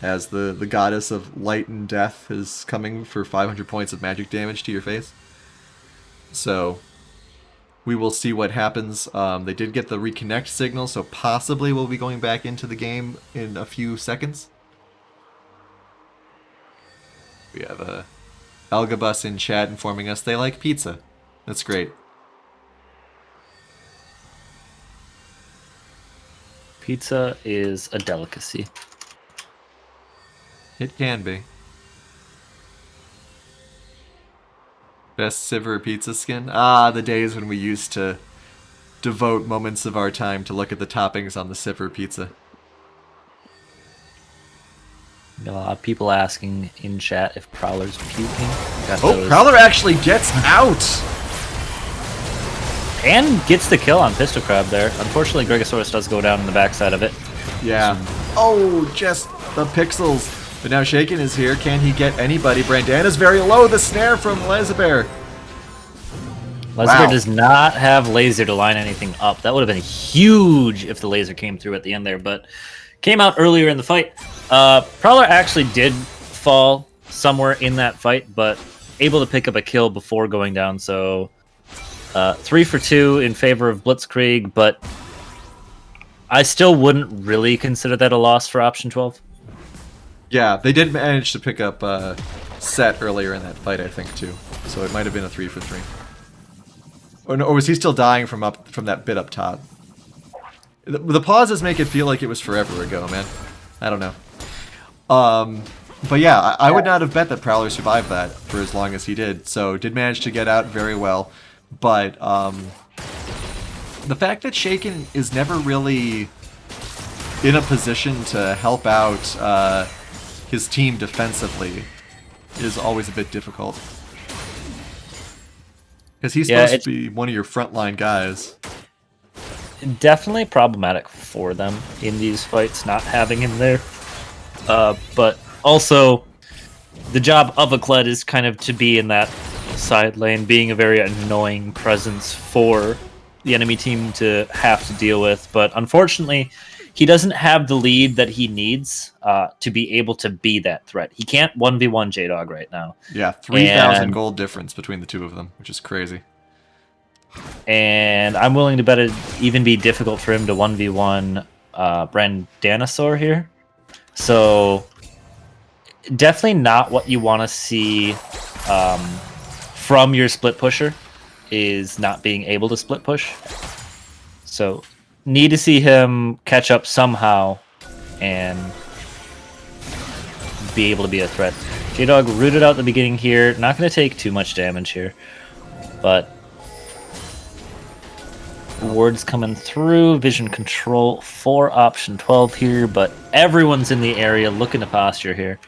As the goddess of light and death is coming for 500 points of magic damage to your face. So we will see what happens. They did get the reconnect signal, so possibly we'll be going back into the game in a few seconds. We have a Elgabus in chat informing us they like pizza. That's great. Pizza is a delicacy. It can be. Best Sivir pizza skin? Ah, the days when we used to devote moments of our time to look at the toppings on the Sivir pizza. A lot of people asking in chat if Prowler's puking. Prowler actually gets out! And gets the kill on Pistol Crab there. Unfortunately, Gregosaurus does go down in the backside of it. Yeah. Oh, just the pixels. But now Shaken is here. Can he get anybody? Brandana's very low. The snare from Lezabear. Lezabear does not have laser to line anything up. That would have been huge if the laser came through at the end there, but came out earlier in the fight. Prowler actually did fall somewhere in that fight, but able to pick up a kill before going down, so 3 for 2 in favor of Blitzkrieg, but I still wouldn't really consider that a loss for option 12. Yeah, they did manage to pick up Set earlier in that fight, I think, too. So it might have been a 3 for 3. Or was he still dying from that bit up top? The pauses make it feel like it was forever ago, man. I don't know. But yeah, I would not have bet that Prowler survived that for as long as he did. So did manage to get out very well. But the fact that Shaken is never really in a position to help out his team defensively is always a bit difficult. Because he's supposed to be one of your frontline guys. Definitely problematic for them in these fights, not having him there. But also, the job of a Kled is kind of to be in that side lane, being a very annoying presence for the enemy team to have to deal with. But unfortunately, he doesn't have the lead that he needs to be able to be that threat. He can't 1v1 J-Dog right now. Yeah, 3,000 gold difference between the two of them, which is crazy. And I'm willing to bet it'd even be difficult for him to 1v1 Brandanasaur here. So, definitely not what you want to see from your split pusher, is not being able to split push. So, need to see him catch up somehow and be able to be a threat. J-Dog rooted out the beginning here. Not going to take too much damage here. But wards coming through. Vision control for option 12 here. But everyone's in the area looking to posture here.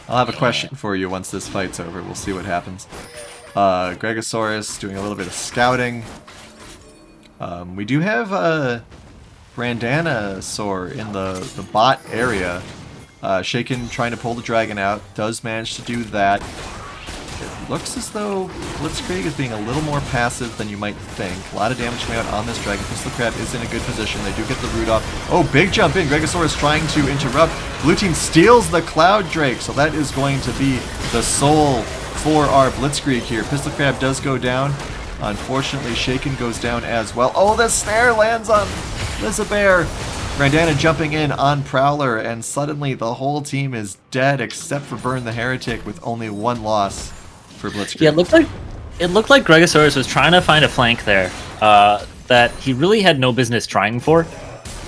I'll have a question for you once this fight's over. We'll see what happens. Gregosaurus doing a little bit of scouting. We do have Brandanasaur in the bot area. Shaken trying to pull the dragon out. Does manage to do that. It looks as though Blitzkrieg is being a little more passive than you might think. A lot of damage coming out on this dragon. Pistol Crab is in a good position. They do get the root off. Oh, big jump in. Gregosaurus trying to interrupt. Blue team steals the Cloud Drake. So that is going to be the soul for our Blitzkrieg here. Pistol Crab does go down. Unfortunately, Shaken goes down as well. Oh, the snare lands on Lizabear. Brandana jumping in on Prowler, and suddenly the whole team is dead except for Burn the Heretic with only one loss for Blitzkrieg. Yeah, it looked like Gregosaurus was trying to find a flank there that he really had no business trying for,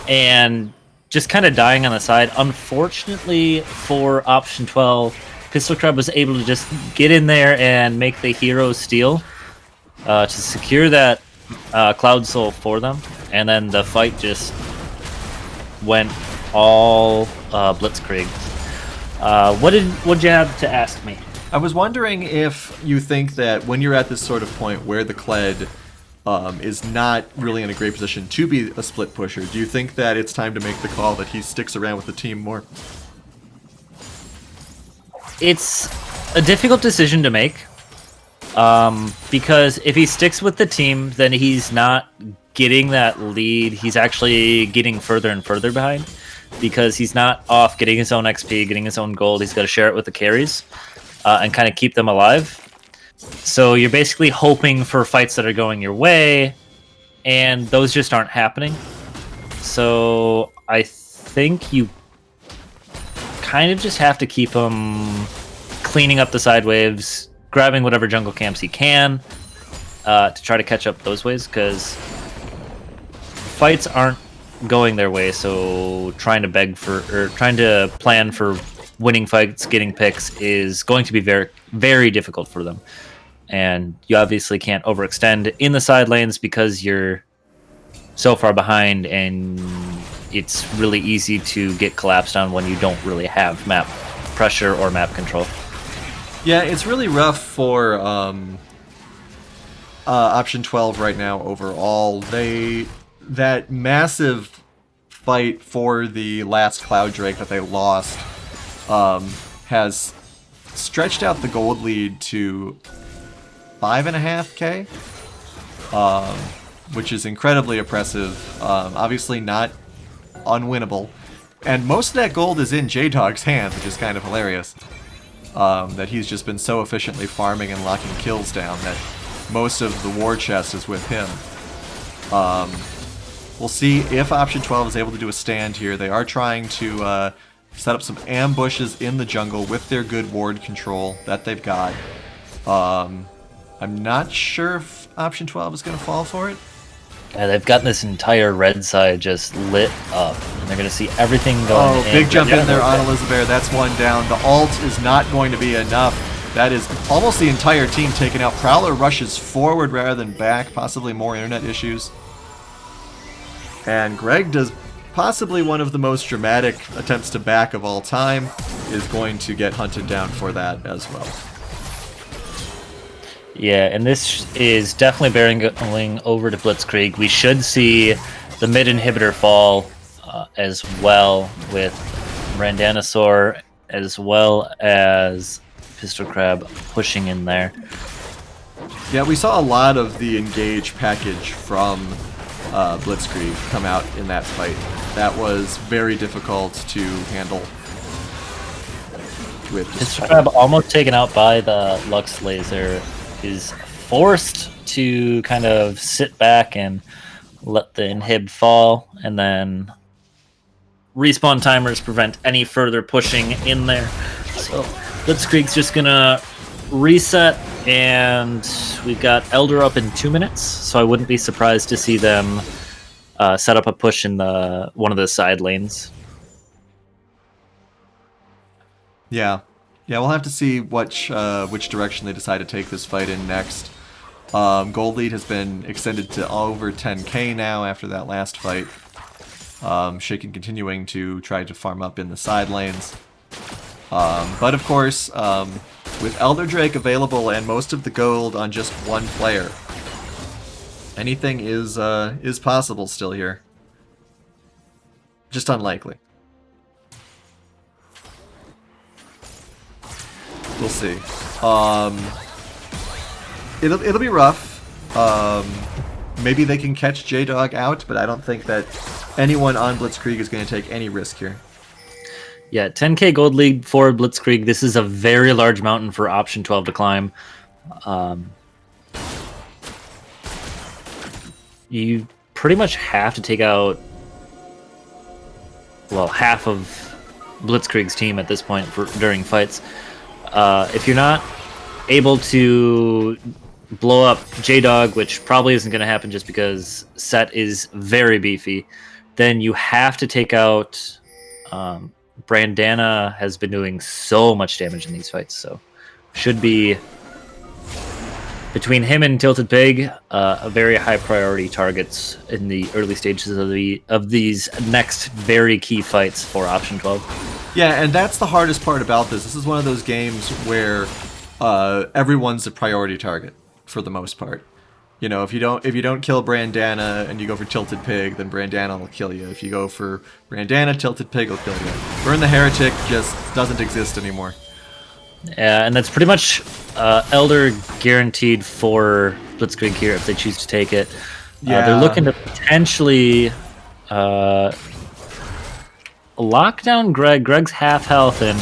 and just kind of dying on the side. Unfortunately for option 12, Pistol Crab was able to just get in there and make the hero steal to secure that Cloud Soul for them, and then the fight just went all Blitzkrieg. What'd you have to ask me? I was wondering if you think that when you're at this sort of point where the Kled is not really in a great position to be a split pusher, do you think that it's time to make the call that he sticks around with the team more? It's a difficult decision to make because if he sticks with the team, then he's not getting that lead. He's actually getting further and further behind because he's not off getting his own XP, getting his own gold. He's got to share it with the carries and kind of keep them alive. So you're basically hoping for fights that are going your way, and those just aren't happening. So I think you kind of just have to keep him cleaning up the side waves, grabbing whatever jungle camps he can to try to catch up those ways, because fights aren't going their way. So trying to beg for, or trying to plan for winning fights, getting picks is going to be very, very difficult for them. And you obviously can't overextend in the side lanes because you're so far behind, and it's really easy to get collapsed on when you don't really have map pressure or map control. Yeah, it's really rough for option 12 right now overall. That massive fight for the last Cloud Drake that they lost has stretched out the gold lead to 5.5k, which is incredibly oppressive. Obviously not unwinnable. And most of that gold is in J-Dog's hands, which is kind of hilarious. That he's just been so efficiently farming and locking kills down that most of the war chest is with him. We'll see if option 12 is able to do a stand here. They are trying to set up some ambushes in the jungle with their good ward control that they've got. I'm not sure if option 12 is going to fall for it. Yeah, they've got this entire red side just lit up, and they're going to see everything going in. Big jump in there on Elizabeth. That's one down. The ult is not going to be enough. That is almost the entire team taken out. Prowler rushes forward rather than back, possibly more internet issues. And Greg does possibly one of the most dramatic attempts to back of all time, is going to get hunted down for that as well. Yeah, and this is definitely barreling over to Blitzkrieg. We should see the mid inhibitor fall as well, with Randanosaur as well as Pistol Crab pushing in there. Yeah, we saw a lot of the engage package from Blitzkrieg come out in that fight. That was very difficult to handle. With Pistol Crab almost taken out by the Lux Laser, is forced to kind of sit back and let the inhib fall, and then respawn timers prevent any further pushing in there. So Blitzkrieg's just gonna reset, and we've got Elder up in 2 minutes, so I wouldn't be surprised to see them set up a push in one of the side lanes. Yeah, we'll have to see which direction they decide to take this fight in next. Gold lead has been extended to over 10k now after that last fight. Shaken continuing to try to farm up in the side lanes. But of course, with Elder Drake available and most of the gold on just one player, anything is possible still here. Just unlikely. We'll see. It'll be rough. Maybe they can catch J-Dog out, but I don't think that anyone on Blitzkrieg is going to take any risk here. Yeah, 10k gold lead for Blitzkrieg. This is a very large mountain for option 12 to climb. You pretty much have to take out, well, half of Blitzkrieg's team at this point during fights. If you're not able to blow up J-Dog, which probably isn't going to happen just because Set is very beefy, then you have to take out... Brandana has been doing so much damage in these fights, so should be between him and Tilted Pig, a very high priority targets in the early stages of these next very key fights for Option 12. Yeah, and that's the hardest part about this. This is one of those games where everyone's a priority target for the most part. You know, if you don't kill Brandana and you go for Tilted Pig, then Brandana will kill you. If you go for Brandana, Tilted Pig will kill you. Burn the Heretic just doesn't exist anymore. Yeah, and that's pretty much Elder guaranteed for Blitzkrieg here if they choose to take it. Yeah. They're looking to potentially lock down Greg. Greg's half health and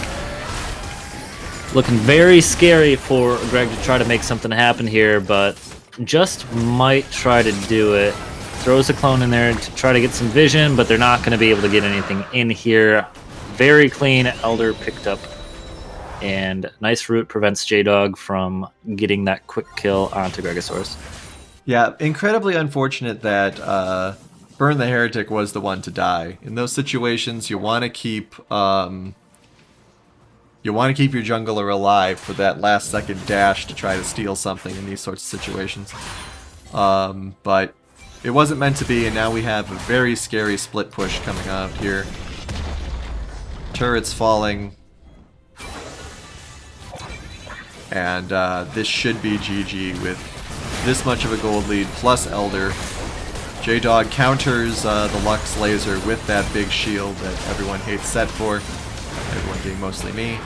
looking very scary for Greg to try to make something happen here, but just might try to do it. Throws a clone in there to try to get some vision, but they're not going to be able to get anything in here. Very clean. Elder picked up. And nice root prevents J-Dog from getting that quick kill onto Gregosaurus. Yeah, incredibly unfortunate that Burn the Heretic was the one to die. In those situations, you want to keep your jungler alive for that last second dash to try to steal something in these sorts of situations. But it wasn't meant to be, and now we have a very scary split push coming out here. Turrets falling. And this should be GG with this much of a gold lead plus Elder. J-Dog counters the Lux laser with that big shield that everyone hates set for. Everyone being mostly me.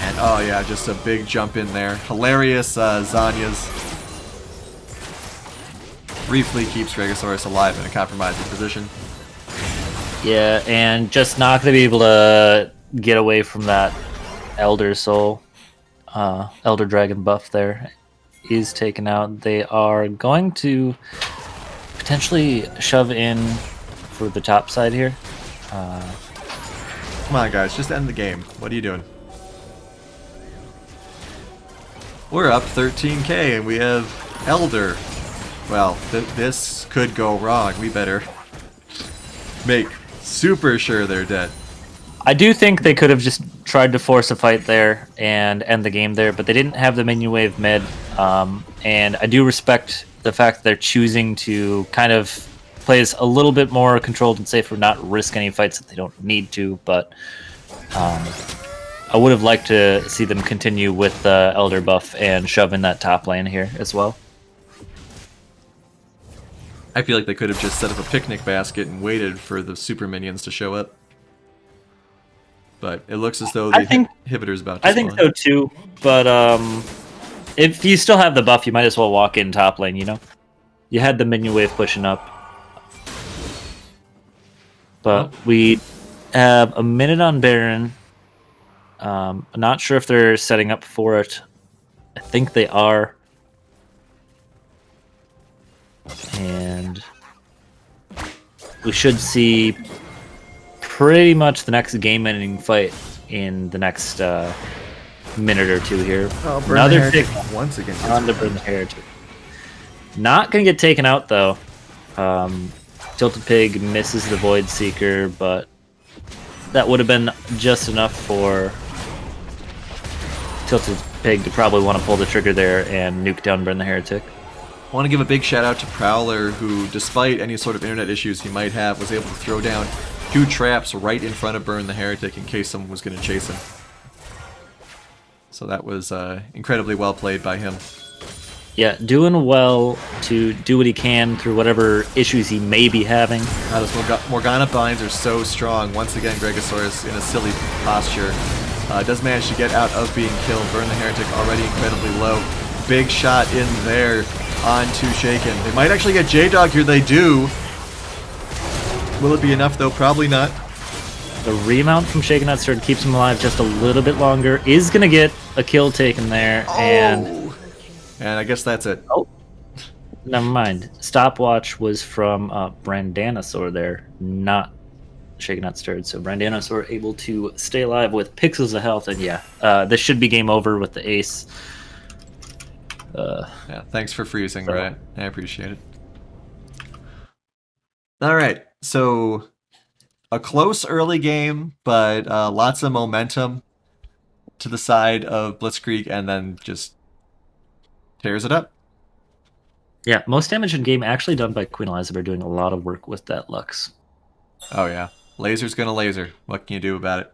And oh yeah, just a big jump in there. Hilarious Zanya's. Briefly keeps Gregosaurus alive in a compromising position. Yeah, and just not going to be able to get away from that Elder Soul, Elder Dragon buff there is taken out. They are going to potentially shove in for the top side here. Come on, guys, just end the game. What are you doing? We're up 13k and we have Elder. Well, this could go wrong. We better make super sure they're dead. I do think they could have just tried to force a fight there and end the game there, but they didn't have the minion wave mid. And I do respect the fact that they're choosing to kind of play this a little bit more controlled and safer, not risk any fights that they don't need to. But I would have liked to see them continue with the Elder buff and shove in that top lane here as well. I feel like they could have just set up a picnic basket and waited for the super minions to show up. But it looks as though the inhibitor's about to spawn. I think so too, but if you still have the buff, you might as well walk in top lane, you know? You had the minion wave pushing up. But we have a minute on Baron. I'm not sure if they're setting up for it. I think they are. And we should see pretty much the next game-ending fight in the next minute or two here. Oh, another pick once again on to Burn the Heretic. Not going to get taken out, though. Tilted Pig misses the Void Seeker, but that would have been just enough for Tilted Pig to probably want to pull the trigger there and nuke down Burn the Heretic. I want to give a big shout out to Prowler, who, despite any sort of internet issues he might have, was able to throw down 2 traps right in front of Burn the Heretic in case someone was going to chase him. So that was incredibly well played by him. Yeah, doing well to do what he can through whatever issues he may be having. Those Morgana binds are so strong. Once again, Gregosaurus in a silly posture. Does manage to get out of being killed. Burn the Heretic already incredibly low. Big shot in there onto Shaken. They might actually get J-Dog here. They do. Will it be enough, though? Probably not. The remount from Shaken Not Stirred keeps him alive just a little bit longer. Is going to get a kill taken there. Oh. And I guess that's it. Oh, never mind. Stopwatch was from Brandanosaur there, not Shaken Not Stirred. So Brandanosaur able to stay alive with pixels of health. And yeah, this should be game over with the ace. Yeah, thanks for freezing, right? I appreciate it. All right, so a close early game, but lots of momentum. to the side of Blitzkrieg and then just tears it up. Yeah, most damage in game actually done by Queen Elizabeth, doing a lot of work with that Lux. Oh yeah, laser's gonna laser. What can you do about it?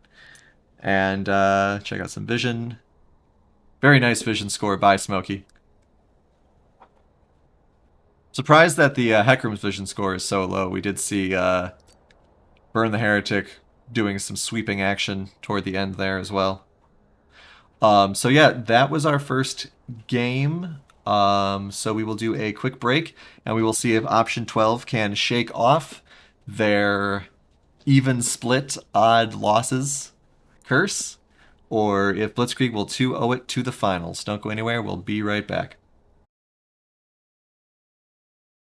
And check out some vision. Very nice vision score by Smokey. Surprised that the Heckram's vision score is so low. We did see Burn the Heretic doing some sweeping action toward the end there as well. So yeah, that was our first game. So we will do a quick break, and we will see if option 12 can shake off their even split odd losses curse, or if Blitzkrieg will 2-0 it to the finals. Don't go anywhere. We'll be right back.